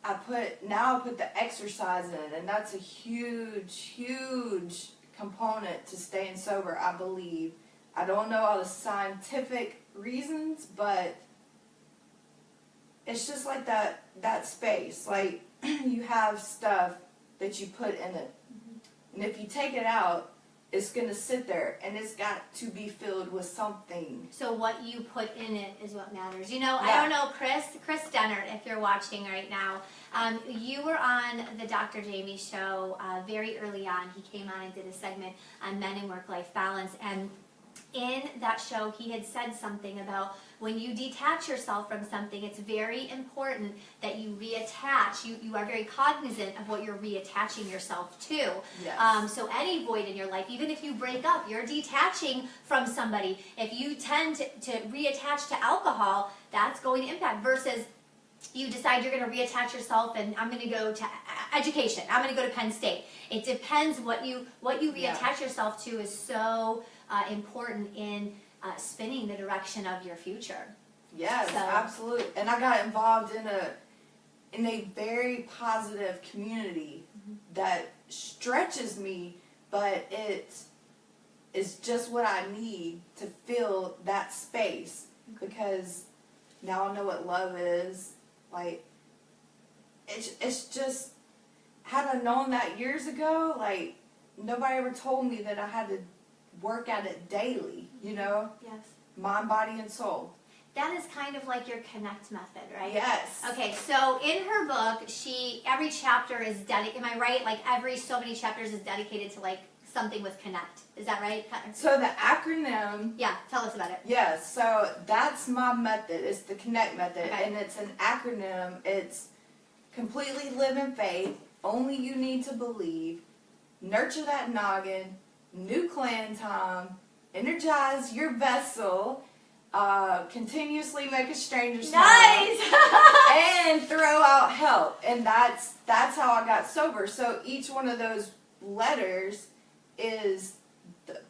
I put the exercise in, and that's a huge, huge component to staying sober, I believe. I don't know all the scientific reasons, but it's just like that space. Like, you have stuff that you put in it. And if you take it out, it's going to sit there, and it's got to be filled with something. So what you put in it is what matters. You know, Yeah. I don't know, Chris Dennert, if you're watching right now, you were on the Dr. Jamie show very early on. He came on and did a segment on men and work-life balance, and in that show, he had said something about when you detach yourself from something, it's very important that you reattach. You are very cognizant of what you're reattaching yourself to. Yes. So any void in your life, even if you break up, you're detaching from somebody. If you tend to reattach to alcohol, that's going to impact versus you decide you're going to reattach yourself and I'm going to go to education. I'm going to go to Penn State. It depends what you reattach yourself to is so important in spinning the direction of your future. Yes, So- absolutely. And I got involved in a very positive community that stretches me, but it is just what I need to fill that space, because now I know what love is. Like, it's just, had I known that years ago, like, nobody ever told me that I had to work at it daily, you know? Yes. Mind, body, and soul. That is kind of like your connect method, right? Yes. Okay, so in her book, every chapter is dedicated, am I right? Like so many chapters is dedicated to like something with connect. Is that right? So the acronym, Yeah, tell us about it. yes, so that's my method. It's the connect method. Okay. And it's an acronym. It's completely live in faith, only you need to believe, nurture that noggin, new clan time, energize your vessel, continuously make a stranger smile, Nice! and throw out help. And that's how I got sober. So each one of those letters is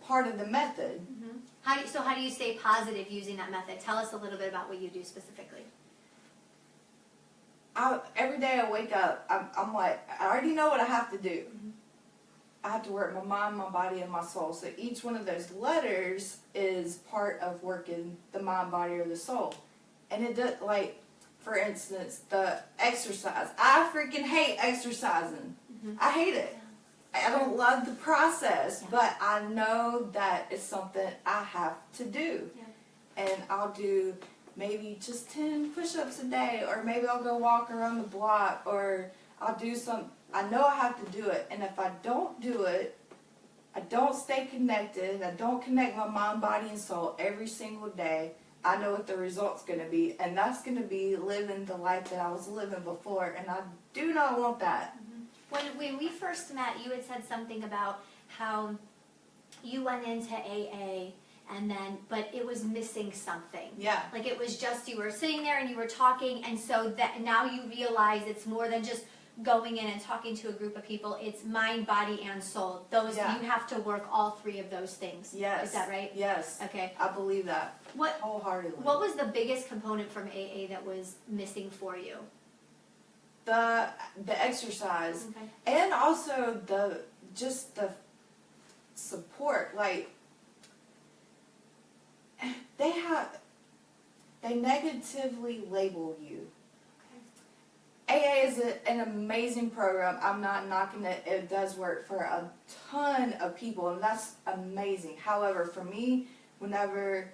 part of the method. Mhm. How do you stay positive using that method? Tell us a little bit about what you do specifically. Every day I wake up, I'm like, I already know what I have to do. I have to work my mind, my body, and my soul. So each one of those letters is part of working the mind, body, or the soul. And it does, like, for instance, the exercise. I freaking hate exercising. I hate it. I don't love the process, but I know that it's something I have to do. Yeah. And I'll do maybe just 10 push-ups a day, or maybe I'll go walk around the block, or I'll do some. I know I have to do it, and if I don't do it, I don't stay connected, I don't connect my mind, body, and soul every single day, I know what the result's going to be, and that's going to be living the life that I was living before, and I do not want that. When we first met, you had said something about how you went into AA but it was missing something. Yeah. Like it was just, you were sitting there and you were talking, and so that now you realize it's more than just going in and talking to a group of people. It's mind, body, and soul. Those, Yeah. you have to work all three of those things. Yes. Is that right? Yes. Okay. I believe that wholeheartedly. What was the biggest component from AA that was missing for you? The exercise. Okay. And also the support. Like, they negatively label you. AA is an amazing program. I'm not knocking it. It does work for a ton of people, and that's amazing. However, for me, whenever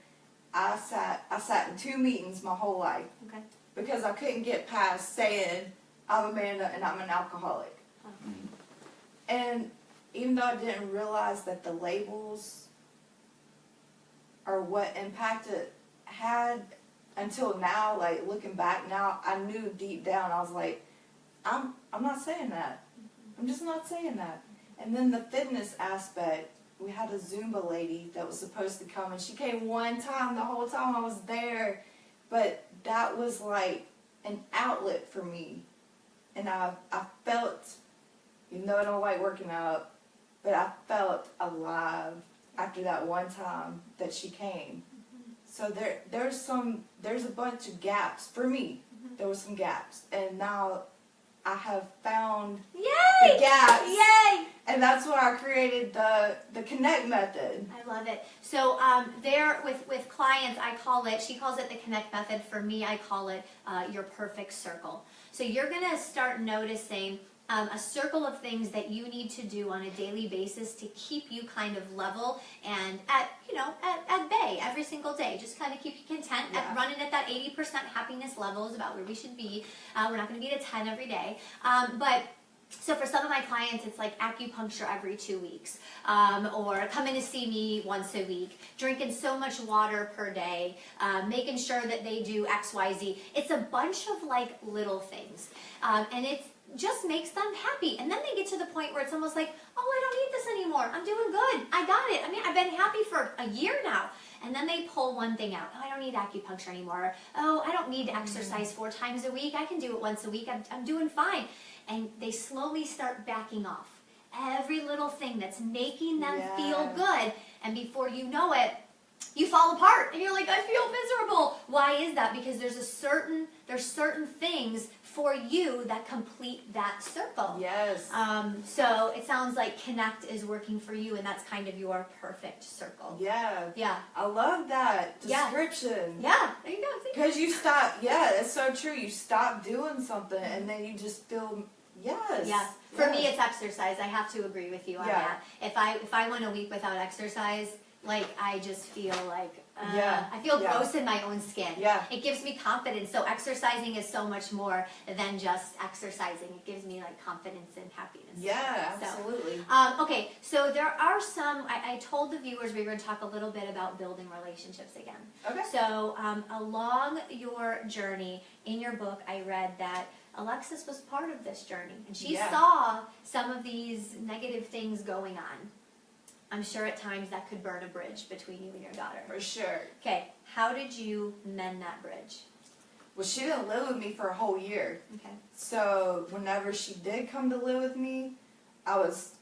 I sat in 2 meetings my whole life, Okay. because I couldn't get past saying I'm Amanda and I'm an alcoholic. Okay. And even though I didn't realize that the labels are what impact it had until now, like looking back now, I knew deep down, I was like, I'm not saying that. I'm just not saying that. And then the fitness aspect, we had a Zumba lady that was supposed to come, and she came one time the whole time I was there, but that was like an outlet for me. And I felt, even though I don't like working out, but I felt alive after that one time that she came. So there's a bunch of gaps for me. There were some gaps, and now I have found Yay! the gaps, Yay! And that's why I created the Connect method. I love it. So there with clients, she calls it the Connect method. For me, I call it your perfect circle. So you're going to start noticing a circle of things that you need to do on a daily basis to keep you kind of level and at bay every single day. Just kind of keep you content at running at that 80% happiness level is about where we should be. We're not going to be at a 10 every day. So for some of my clients, it's like acupuncture every 2 weeks, or coming to see me once a week, drinking so much water per day, making sure that they do X, Y, Z. It's a bunch of like little things, and it just makes them happy. And then they get to the point where it's almost like, oh, I don't need this anymore. I'm doing good. I got it. I mean, I've been happy for a year now. And then they pull one thing out. Oh, I don't need acupuncture anymore. Oh, I don't need to exercise 4 times a week. I can do it once a week. I'm doing fine. And they slowly start backing off every little thing that's making them feel good. And before you know it, you fall apart and you're like, I feel miserable. Why is that? Because there's certain things for you that complete that circle. Yes. So it sounds like Connect is working for you, and that's kind of your perfect circle. Yeah. Yeah. I love that description. Yeah. There you go. Because you stop. Yeah, it's so true. You stop doing something, and then you just feel. Yes. Yeah. For me, it's exercise. I have to agree with you on that. If I went a week without exercise, like I just feel like I feel gross in my own skin. Yeah. It gives me confidence. So exercising is so much more than just exercising. It gives me like confidence and happiness. Yeah, absolutely. Okay, so there are some. I told the viewers we were going to talk a little bit about building relationships again. Okay. So along your journey in your book, I read that Alexis was part of this journey, and she saw some of these negative things going on. I'm sure at times that could burn a bridge between you and your daughter. For sure. Okay, how did you mend that bridge? Well, she didn't live with me for a whole year. Okay. So whenever she did come to live with me, I was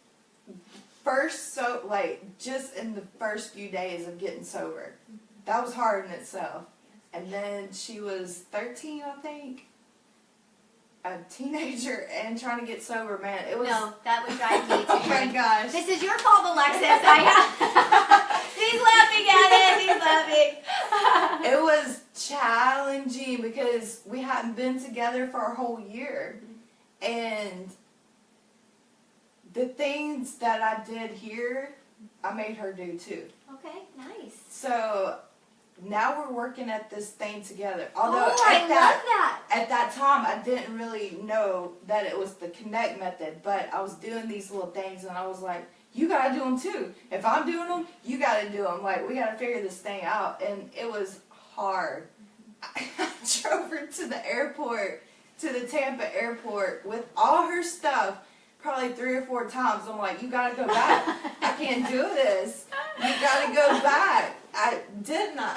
just in the first few days of getting sober. That was hard in itself. And then she was 13, I think. A teenager and trying to get sober, man. It was. No, that would drive me too. Oh my gosh. This is your fault, Alexis. He's laughing at it. He's laughing. It was challenging because we hadn't been together for a whole year. And the things that I did here, I made her do too. Okay, nice. So now we're working at this thing together. Although I love that. At that time, I didn't really know that it was the Connect method, but I was doing these little things, and I was like, you gotta do them too. If I'm doing them, you gotta do them. Like, we gotta figure this thing out. And it was hard. I drove her to the airport, to the Tampa airport, with all her stuff, probably 3 or 4 times. I'm like, you gotta go back. I can't do this. You gotta go back. I did not.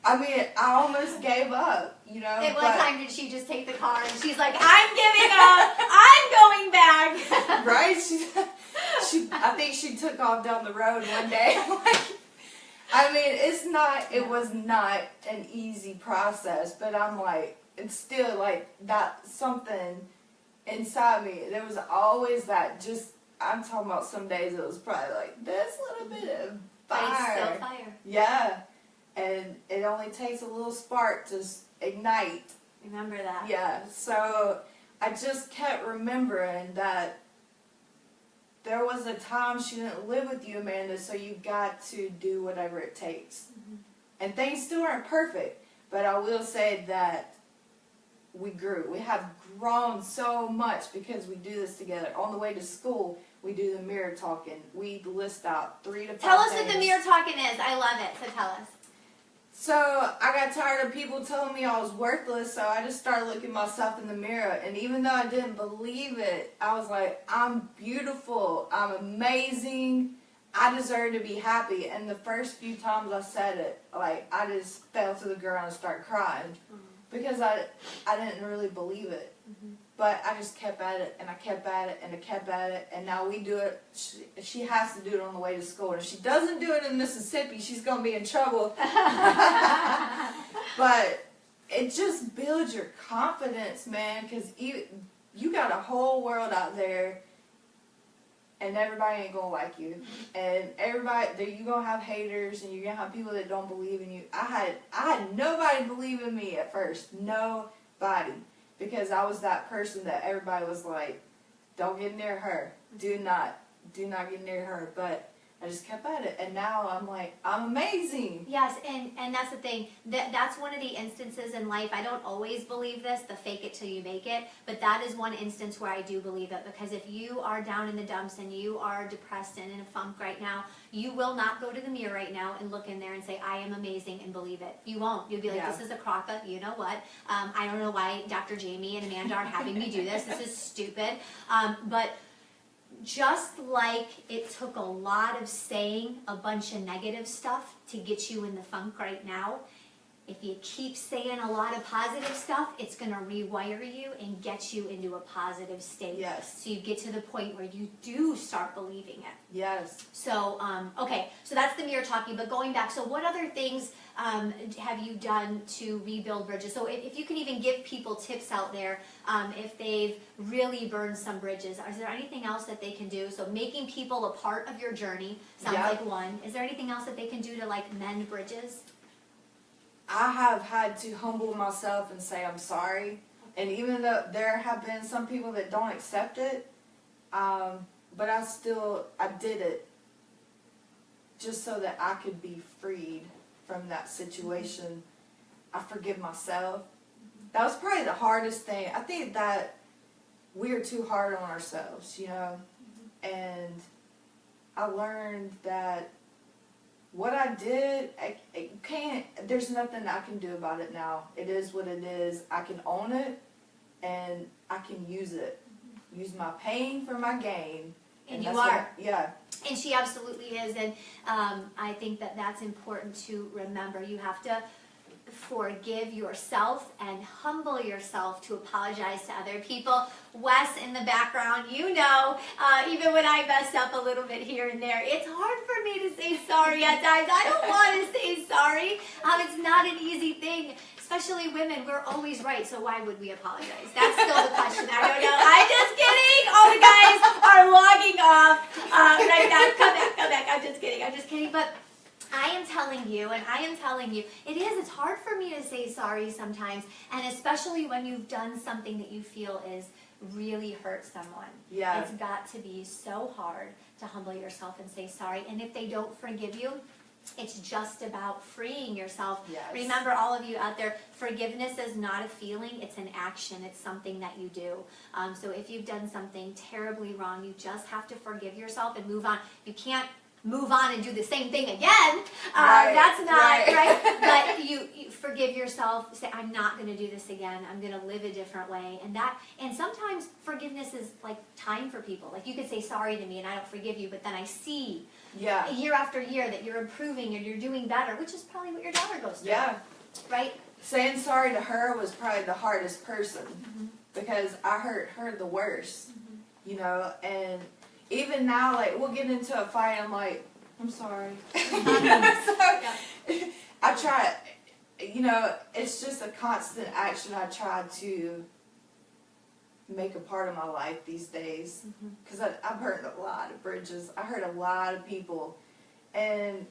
I almost gave up, you know. At one time, did she just take the car and she's like, I'm giving up. I'm going back. Right? I think she took off down the road one day. It was not an easy process, but I'm like, it's still like that something inside me. There was always that I'm talking about some days it was probably like this little bit of fire. But it's still fire. Yeah. And it only takes a little spark to ignite. Remember that. Yeah. So I just kept remembering that there was a time she didn't live with you, Amanda, so you got to do whatever it takes. Mm-hmm. And things still aren't perfect, but I will say that we grew. We have grown so much because we do this together. On the way to school, we do the mirror talking. We list out 3 to 5 Tell us things. what the mirror talking is. I love it, so tell us. So I got tired of people telling me I was worthless, so I just started looking myself in the mirror. And even though I didn't believe it, I was like, I'm beautiful. I'm amazing. I deserve to be happy. And the first few times I said it, like, I just fell to the ground and started crying. Mm-hmm. Because I didn't really believe it. Mm-hmm. But I just kept at it, and I kept at it, and I kept at it, and now we do it. She has to do it on the way to school. And if she doesn't do it in Mississippi, she's going to be in trouble. But it just builds your confidence, man, because you got a whole world out there, and everybody ain't gonna like you, and you gonna have haters, and you're gonna have people that don't believe in you. I had nobody believe in me at first, nobody, because I was that person that everybody was like, don't get near her, do not get near her, but I just kept at it, and now I'm like, I'm amazing. Yes, and that's the thing. That's one of the instances in life. I don't always believe this, the fake it till you make it, but that is one instance where I do believe it, because if you are down in the dumps and you are depressed and in a funk right now, you will not go to the mirror right now and look in there and say, I am amazing, and believe it. You won't. You'll be like, this is a crock up, you know what? I don't know why Dr. Jamie and Amanda are having me do this. This is stupid. But just like it took a lot of saying a bunch of negative stuff to get you in the funk right now, if you keep saying a lot of positive stuff, it's going to rewire you and get you into a positive state. Yes. So you get to the point where you do start believing it. Yes. So, okay, so that's the mirror talking, but going back, so what other things have you done to rebuild bridges? So if you can even give people tips out there, if they've really burned some bridges, is there anything else that they can do? So making people a part of your journey sounds like one. Is there anything else that they can do to like mend bridges? I have had to humble myself and say I'm sorry, and even though there have been some people that don't accept it, but I did it just so that I could be freed from that situation. I forgive myself. That was probably the hardest thing. I think that we are too hard on ourselves, you know, and I learned that what I did, there's nothing I can do about it now. It is what it is. I can own it, and I can use it. Use my pain for my gain. And you are. Yeah. And she absolutely is, and I think that that's important to remember. You have to forgive yourself and humble yourself to apologize to other people. Wes in the background, you know, even when I mess up a little bit here and there, it's hard for me to say sorry at times. I don't want to say sorry. It's not an easy thing. Especially women, we're always right, so why would we apologize? That's still the question. I don't know. I'm just kidding. All the guys are logging off right now. Come back. I'm just kidding. But I am telling you, it's hard for me to say sorry sometimes, and especially when you've done something that you feel is really hurt someone. Yeah. It's got to be so hard to humble yourself and say sorry, and if they don't forgive you, it's just about freeing yourself. Yes. Remember, all of you out there, forgiveness is not a feeling, it's an action. It's something that you do. So if you've done something terribly wrong, you just have to forgive yourself and move on. You can't move on and do the same thing again. That's not right. But you forgive yourself. Say, I'm not going to do this again. I'm going to live a different way. And sometimes forgiveness is like time for people. Like you could say sorry to me and I don't forgive you, but then I see year after year that you're improving and you're doing better, which is probably what your daughter goes through. Yeah. Right? Saying sorry to her was probably the hardest person because I hurt her the worst, you know, and even now, like, we'll get into a fight, I'm like, I'm sorry. I try, you know, it's just a constant action I try to make a part of my life these days. Because I've hurt a lot of bridges. I hurt a lot of people. And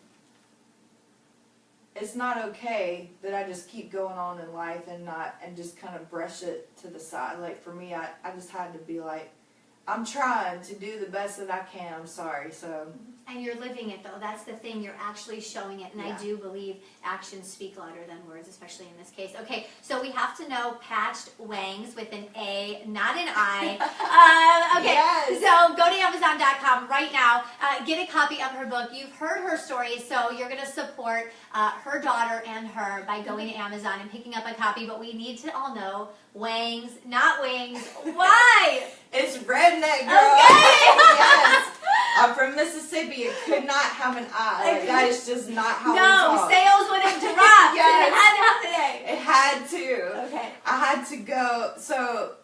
it's not okay that I just keep going on in life and just kind of brush it to the side. Like, for me, I just had to be like, I'm trying to do the best that I can. I'm sorry. So. And you're living it, though. That's the thing. You're actually showing it. And I do believe actions speak louder than words, especially in this case. Okay, so we have to know Patched Wangs with an A, not an I. Okay, so go to Amazon.com right now. Get a copy of her book. You've heard her story, so you're going to support her daughter and her by going to Amazon and picking up a copy. But we need to all know Wangs, not Wings. Why? It's redneck, girl. Okay. Yes. I'm from Mississippi. It could not have an I. Like, that is just not how we talk. Sales would have dropped. Yes. It had to happen. It had to. Okay. I had to go. So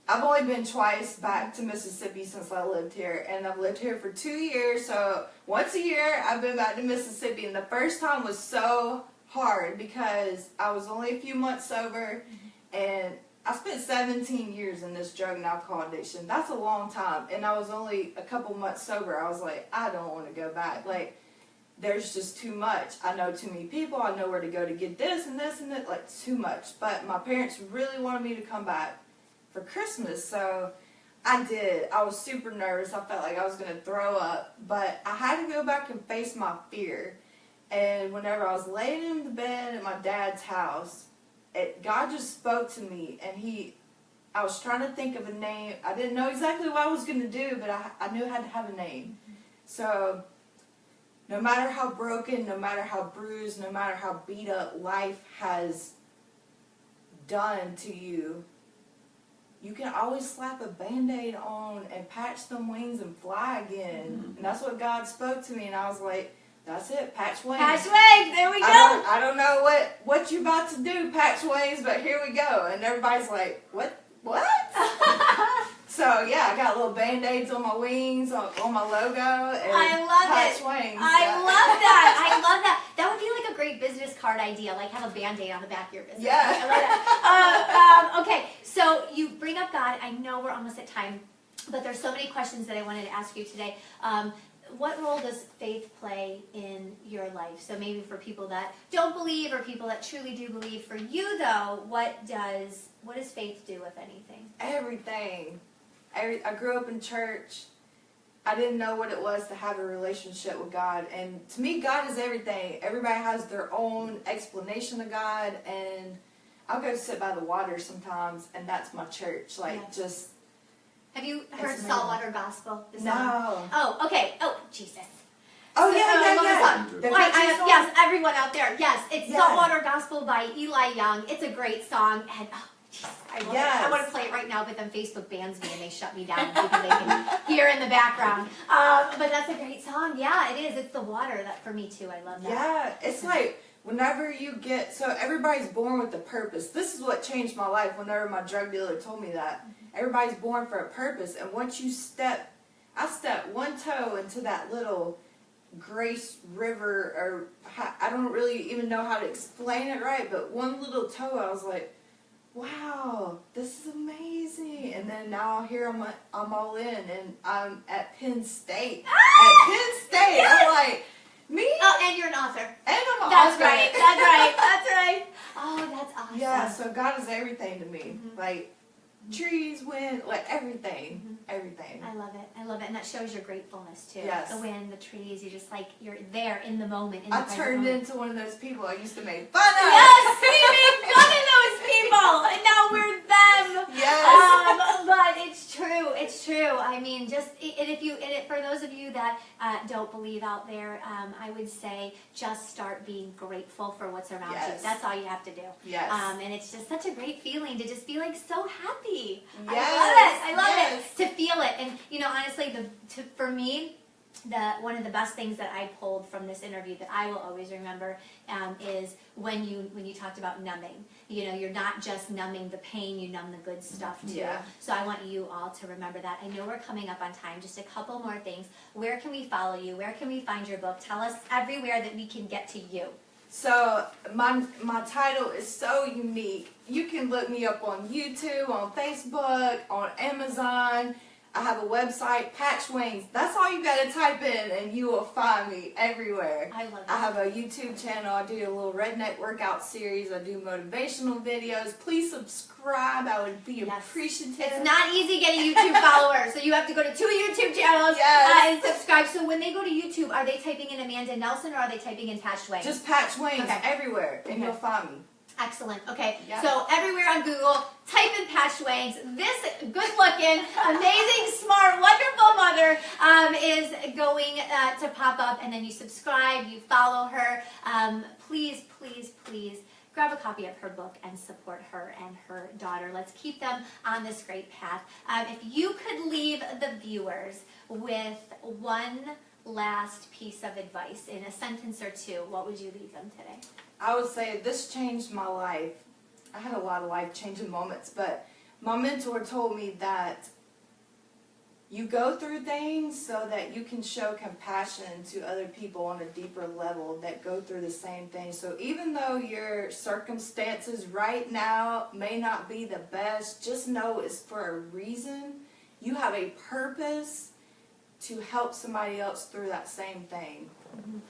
I've only been twice back to Mississippi since I lived here. And I've lived here for 2 years. So once a year, I've been back to Mississippi. And the first time was so hard because I was only a few months sober. And I spent 17 years in this drug and alcohol addiction. That's a long time. And I was only a couple months sober. I was like, I don't want to go back. Like, there's just too much. I know too many people. I know where to go to get this and this and that. Like, too much. But my parents really wanted me to come back for Christmas. So I did. I was super nervous. I felt like I was going to throw up. But I had to go back and face my fear. And whenever I was laying in the bed at my dad's house, God just spoke to me, and I was trying to think of a name. I didn't know exactly what I was going to do, but I knew I had to have a name. So no matter how broken, no matter how bruised, no matter how beat up life has done to you, you can always slap a Band-Aid on and patch them wings and fly again. And that's what God spoke to me, and I was like, that's it, patch wings. Patch wings, there we go. I don't know what you about to do, patch wings, but here we go. And everybody's like, what? So yeah, I got little Band-Aids on my wings, on my logo, and I love patch it. wings. I love that. I love that. That would be like a great business card idea, like have a Band-Aid on the back of your business. Yeah. I love that. Okay, so you bring up God. I know we're almost at time, but there's so many questions that I wanted to ask you today. What role does faith play in your life? So maybe for people that don't believe or people that truly do believe. For you, though, what does faith do, if anything? Everything. I grew up in church. I didn't know what it was to have a relationship with God. And to me, God is everything. Everybody has their own explanation of God. And I'll go sit by the water sometimes, and that's my church. Just... Have you heard Saltwater Gospel? The song? No. Oh, okay. Oh, Jesus. Oh, So, yeah. Yes, everyone out there. Yes, it's Yeah. Saltwater Gospel by Eli Young. It's a great song. And, oh, Jesus, I love it. I want to play it right now, but then Facebook bans me and they shut me down because they can hear in the background. But that's a great song. Yeah, it is. It's the water that for me, too. I love that. Yeah, it's like... Whenever you get, so everybody's born with a purpose. This is what changed my life whenever my drug dealer told me that. Everybody's born for a purpose. And once you I stepped one toe into that little grace river, or I don't really even know how to explain it right, but one little toe, I was like, wow, this is amazing. And then now here I'm all in, and I'm at Penn State. At Penn State, Yes! I'm like, me? Oh, and you're an author. And I'm an That's author. right. That's right. That's right. Oh, that's awesome. Yeah, so God is everything to me. Like, trees, wind, like everything. Everything. I love it. I love it. And that shows your gratefulness, too. Yes. The wind, the trees, you're just like, you're there in the moment. In the I present turned moment. into one of those people I used to make fun of. Yes, we made fun of those people, and now we're them. Yes. But it's true. It's true. I mean, for those of you that don't believe out there, I would say just start being grateful for what's around you. That's all you have to do. Yes. And it's just such a great feeling to just be like so happy. Yes. I love it to feel it. And honestly, for me, one of the best things that I pulled from this interview that I will always remember is when you talked about numbing. You're not just numbing the pain, you numb the good stuff too. Yeah. So I want you all to remember that. I know we're coming up on time. Just a couple more things. Where can we follow you? Where can we find your book? Tell us everywhere that we can get to you. So my title is so unique. You can look me up on YouTube, on Facebook, on Amazon. I have a website, Patch Wings. That's all you got to type in, and you will find me everywhere. I love it. I have a YouTube channel. I do a little redneck workout series. I do motivational videos. Please subscribe. I would be appreciative. It's not easy getting YouTube followers, so you have to go to 2 YouTube channels and subscribe. So when they go to YouTube, are they typing in Amanda Nelson, or are they typing in Patch Wings? Just Patch Wings everywhere, and you'll find me. Excellent. Okay. Yeah. So everywhere on Google, type in Patch Wangs. This good-looking, amazing, smart, wonderful mother is going to pop up, and then you subscribe, you follow her. Please, please, please grab a copy of her book and support her and her daughter. Let's keep them on this great path. If you could leave the viewers with one last piece of advice in a sentence or two, what would you leave them today? I would say this changed my life. I had a lot of life-changing moments, but my mentor told me that you go through things so that you can show compassion to other people on a deeper level that go through the same thing. So even though your circumstances right now may not be the best, just know it's for a reason. You have a purpose to help somebody else through that same thing.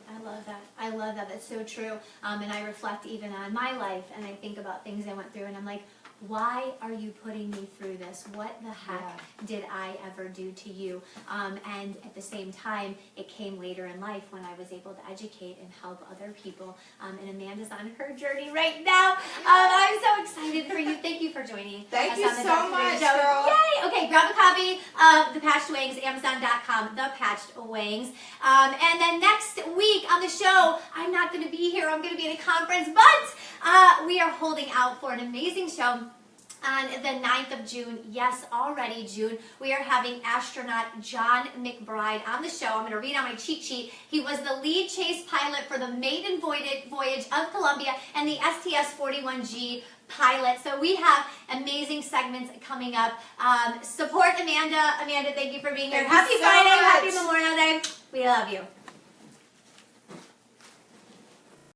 I love that. I love that. That's so true. And I reflect even on my life, and I think about things I went through, and I'm like, why are you putting me through this? What the heck did I ever do to you? And at the same time, it came later in life when I was able to educate and help other people. And Amanda's on her journey right now. I'm so excited for you. Thank you for joining. Thank us you on the so Dr. much, Jamie Show. girl. Yay! Okay, grab a copy of The Patched Wangs, Amazon.com, The Patched Wangs. And then next week on the show, I'm not going to be here. I'm going to be at a conference, but we are holding out for an amazing show. On the 9th of June, yes, already June, we are having astronaut John McBride on the show. I'm going to read on my cheat sheet. He was the lead chase pilot for the maiden voyage of Columbia and the STS-41G pilot. So we have amazing segments coming up. Support Amanda. Amanda, thank you for being here. Thank you Happy so Friday. much. Happy Memorial Day. We love you.